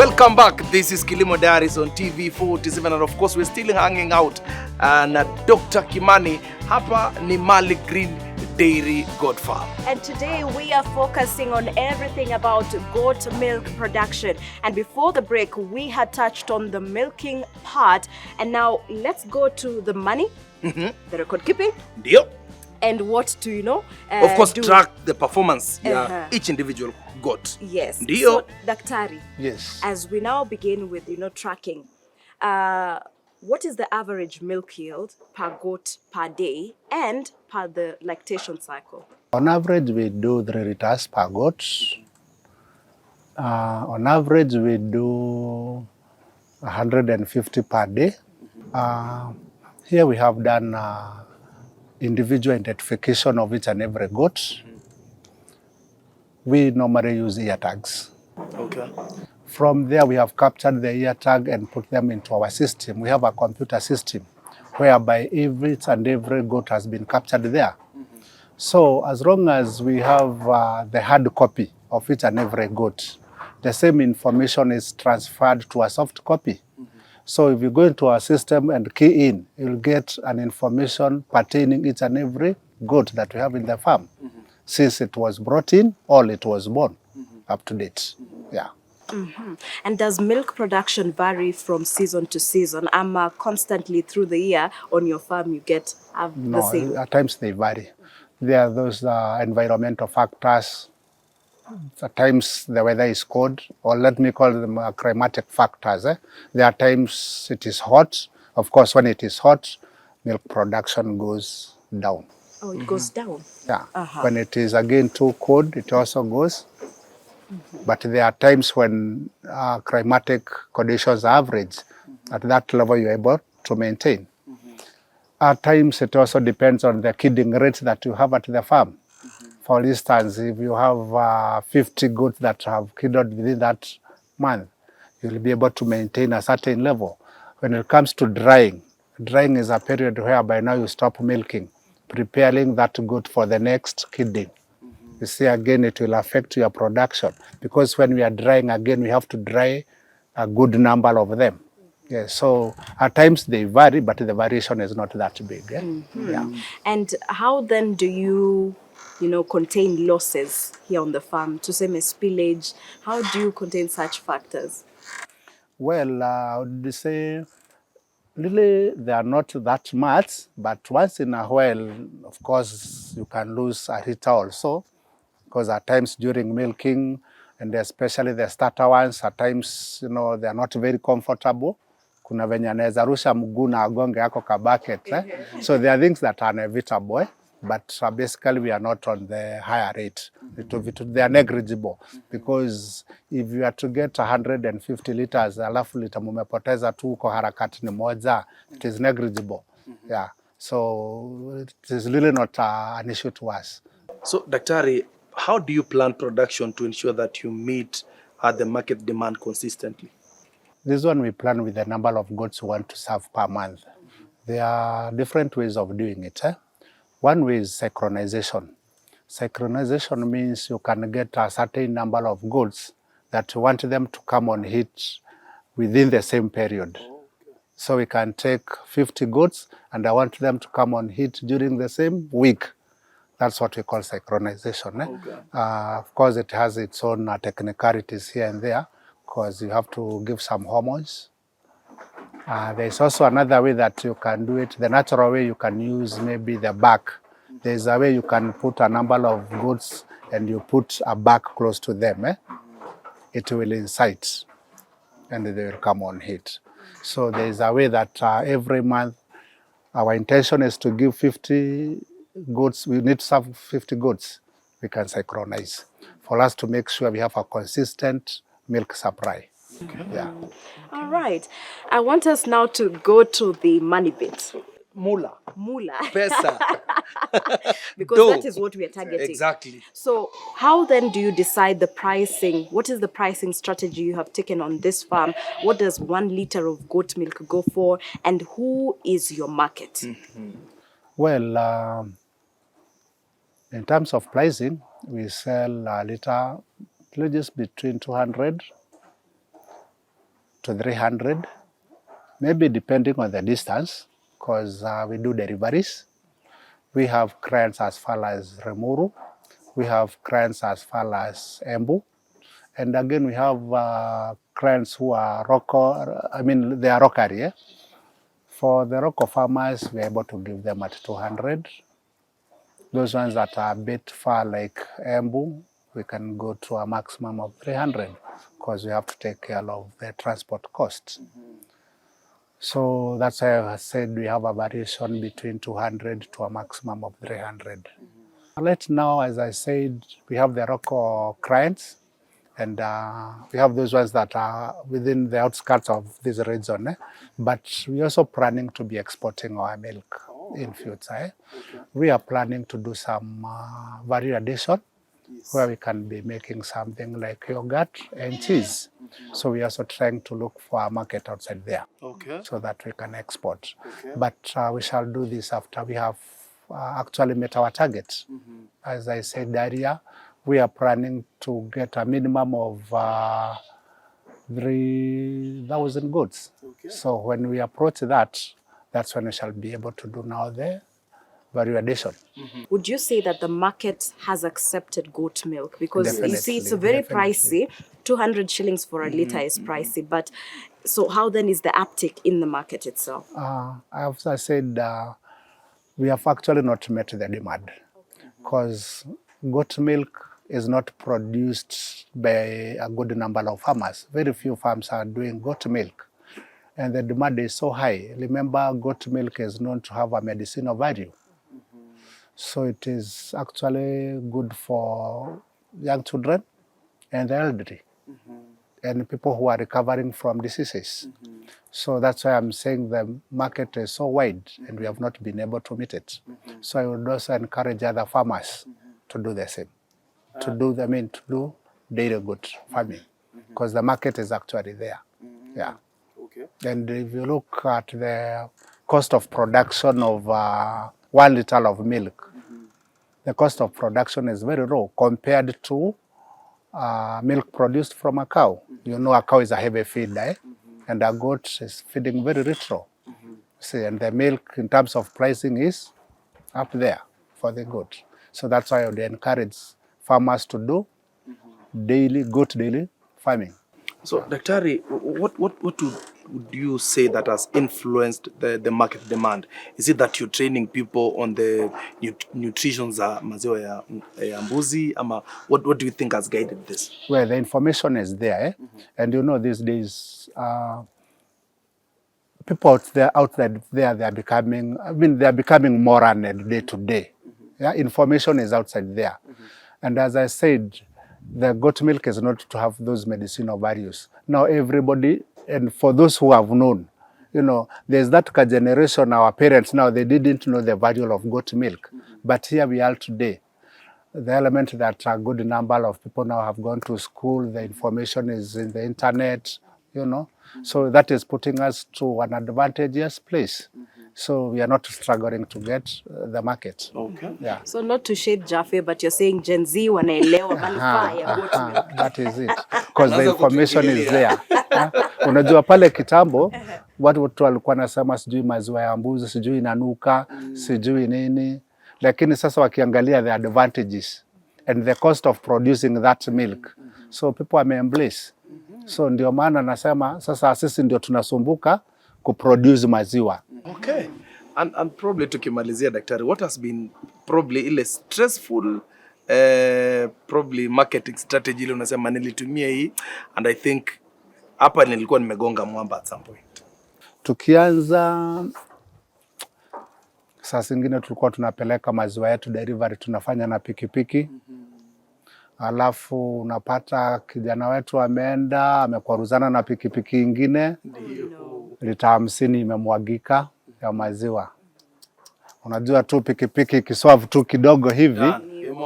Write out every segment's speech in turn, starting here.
Welcome back. This is Kilimo Diaries on TV 47, and of course we're still hanging out na Dr Kimani. Hapa ni Mali Green Dairy Goat Farm. And today we are focusing on everything about goat milk production. And before the break, we had touched on the milking part. And now let's go to the money, the record keeping. Deal. And what do you know? Of course, track the performance each individual goat. Yes. Deal. So, Daktari. Yes. As we now begin with, tracking, what is the average milk yield per goat per day and per the lactation cycle? On average, we do 3 liters per goat. On average, we do 150 per day. Here we have done individual identification of each and every goat. We normally use ear tags. Okay. From there, we have captured the ear tag and put them into our system. We have a computer system whereby each and every goat has been captured there. So as long as we have the hard copy of each and every goat, the same information is transferred to a soft copy. So if you go into our system and key in, you'll get an information pertaining each and every goat that we have in the farm. Since it was brought in, or it was born, up to date. Yeah. And does milk production vary from season to season? Constantly through the year on your farm you have the same? At times they vary. There are those environmental factors. At times the weather is cold, or let me call them climatic factors. There are times it is hot. Of course, when it is hot, milk production goes down. Oh, it goes down? Yeah. When it is again too cold, it also goes. But there are times when climatic conditions are average. At that level, you're able to maintain. At times, it also depends on the kidding rate that you have at the farm. For instance, if you have 50 goats that have kidded within that month, you'll be able to maintain a certain level. When it comes to drying, drying is a period whereby now you stop milking, preparing that goat for the next kidding. You see, again, it will affect your production because when we are drying, again, we have to dry a good number of them. Yeah, so at times they vary, but the variation is not that big. Yeah? And how then do you contain losses here on the farm, to say spillage? How do you contain such factors? Well, I would say really they are not that much, but once in a while, of course, you can lose a liter also, because at times during milking, and especially the starter ones, at times, they are not very comfortable. Kuna venye anaweza rusha mguu na agonge yako ka bucket. So there are things that are inevitable, but basically we are not on the higher rate. They are negligible, because if you are to get 150 liters, alafu lita mumepoteza tu kwa harakati ni moja, it is negligible. Yeah. So it is really not an issue to us. So, Daktari, how do you plan production to ensure that you meet the market demand consistently? This one we plan with the number of goats we want to serve per month. There are different ways of doing it. One way is synchronization. Synchronization means you can get a certain number of goats that you want them to come on heat within the same period. So we can take 50 goats and I want them to come on heat during the same week. That's what we call synchronization. Of course, it has its own technicalities here and there, because you have to give some hormones. There's also another way that you can do it. The natural way, you can use maybe the back. There's a way you can put a number of goats and you put a back close to them. It will incite and they will come on heat. So there's a way that every month our intention is to give 50 goats. We need to serve 50 goats. We can synchronize for us to make sure we have a consistent milk supply. Yeah. All right. I want us now to go to the money bit. Mula. Pesa. Because that is what we are targeting. Exactly. So how then do you decide the pricing? What is the pricing strategy you have taken on this farm? What does 1 liter of goat milk go for? And who is your market? Well, in terms of pricing, we sell a liter just between 200 to 300, maybe depending on the distance, because we do deliveries. We have clients as far as Remuru. We have clients as far as Embu. And again, we have clients who are they are rockery. Yeah? For the Rocco farmers, we're able to give them at 200. Those ones that are a bit far, like Embu, we can go to a maximum of 300 because we have to take care of the transport costs. So that's why I said we have a variation between 200 to a maximum of 300. Right now, as I said, we have the Rocco clients, and we have those ones that are within the outskirts of this region. But we're also planning to be exporting our milk in future. Okay. We are planning to do some value addition, where we can be making something like yogurt and cheese. So we're also trying to look for a market outside there, so that we can export. But we shall do this after we have actually met our targets. As I said earlier, we are planning to get a minimum of 3,000 goods. So when we approach that, that's when we shall be able to do now the value addition. Would you say that the market has accepted goat milk? Because you see, it's very pricey. 200 shillings for a litre is pricey. But so how then is the uptick in the market itself? As I said, we have actually not met the demand, because goat milk is not produced by a good number of farmers. Very few farms are doing goat milk, and the demand is so high. Remember, goat milk is known to have a medicinal value. So it is actually good for young children and the elderly, and people who are recovering from diseases. So that's why I'm saying the market is so wide, and we have not been able to meet it. So I would also encourage other farmers to do the same, to do dairy goat farming, because the market is actually there. Yeah. And if you look at the cost of production of 1 liter of milk, the cost of production is very low compared to milk produced from a cow. You know, a cow is a heavy feeder, and a goat is feeding very little. See, and the milk in terms of pricing is up there for the goat. So that's why I would encourage farmers to do goat daily farming. So, Daktari, what would you say that has influenced the market demand? Is it that you're training people on the nutrition za maziwa ya mbuzi, ama what do you think has guided this? Well, the information is there, and you know these days people out there they are becoming, they are becoming more learned day to day. Yeah, information is outside there, and as I said, the goat milk is not to have those medicinal values. Now everybody, and for those who have known, you know, there's that generation, our parents now, they didn't know the value of goat milk. But here we are today. The element that a good number of people now have gone to school, the information is in the internet, you know. So that is putting us to an advantageous place. So we are not struggling to get the market. Okay. Yeah. So not to shade Jaffe, but you're saying Gen Z wanaelewa manufaa ya goat milk. That is it. Because the information is there. Unajua pale kitambo, watu walikuwa nasema sijui maziwa ya mbuzi, sijui inanuka, sijui nini. Lakini sasa wakiangalia the advantages and the cost of producing that milk. So people embrace. So ndio maana nasema sasa sisi ndio tunasumbuka kuproduce maziwa. Okay. And probably tukimalizia daktari, what has been probably ile stressful probably marketing strategy ile unasema nilitumia hii, and I think hapa nilikuwa nimegonga mwamba at some point? Tukianza saa zingine tulikuwa tunapeleka maziwa yetu delivery, tunafanya na pikipiki. Alafu unapata kijana wetu ameenda amekwaruzana na pikipiki ingine, lita 50 imemwagika ya maziwa. Unajua tu pikipiki ikiswavu tu kidogo hivi,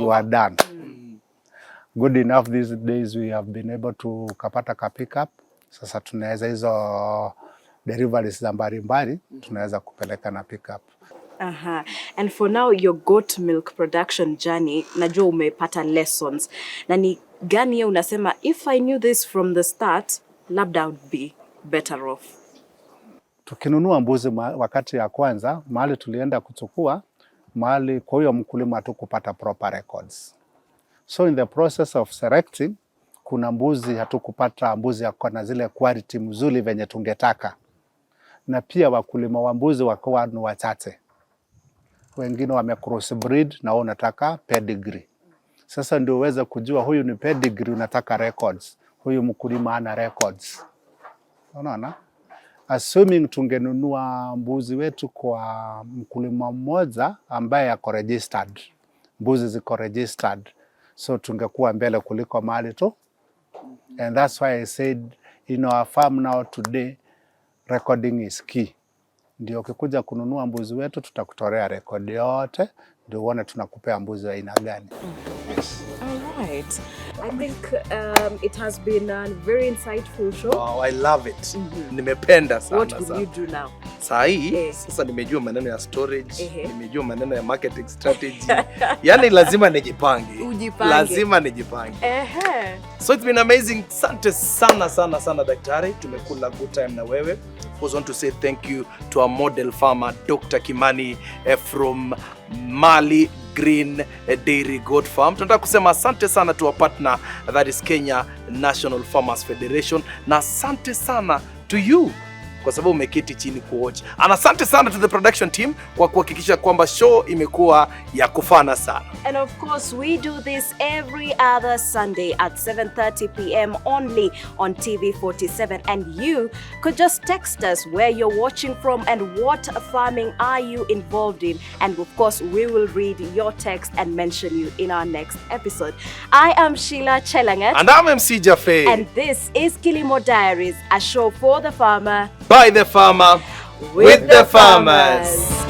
you are done. Good enough these days we have been able to kapata ka pick up. Sasa tunaweza hizo deliveries za mbalimbali tunaweza kupeleka na pick up. And for now, your goat milk production journey, najua umepata lessons. Na ni gani ya unasema, if I knew this from the start, labda I would be better off? Tukinunua mbuzi wakati ya kwanza, mahali tulienda kuchukua, mahali kwa huyo mkulima hatukupata proper records. So in the process of selecting, kuna mbuzi hatukupata mbuzi yako na zile quality mzuri venye tungetaka. Na pia wakulima wa mbuzi wakawa ni wachache. Wengine wame cross breed na unataka pedigree. Sasa ndio uweze kujua huyu ni pedigree, unataka records. Huyu mkulima ana records. Unaona? Assuming tungenunua mbuzi wetu kwa mkulima mmoja ambaye yako registered. Mbuzi ziko registered. So tungekuwa mbele kuliko mahali tu. And that's why I said in our farm now today, recording is key. Ndio ukikuja kununua mbuzi wetu tutakutorea rekodi yote, ndio uone tunakupea mbuzi wa aina gani. All right. I think it has been a very insightful show. Oh, I love it. Nimependa sana. What will you do now? Saa hii sasa nimejua maneno ya storage, nimejua maneno ya marketing strategy. Yaani lazima nijipange. Lazima nijipange. So it's been amazing. Asante sana sana sana daktari. Tumekula good time na wewe. Of course, I want to say thank you to our model farmer Dr Kimani from Mali Green Dairy Goat Farm. Tunataka kusema asante sana to our partner, that is Kenya National Farmers Federation, na asante sana to you kwa sababu umeketi chini kuwatch. And asante sana to the production team kwa kuhakikisha kwamba show imekuwa ya kufana sana. And of course, we do this every other Sunday at 7:30 p.m. only on TV47. And you could just text us where you're watching from and what farming are you involved in. And of course, we will read your text and mention you in our next episode. I am Sheila Chelangat. And I'm MC Jaffe. And this is Kilimo Diaries, a show for the farmer, by the farmer, with the farmers.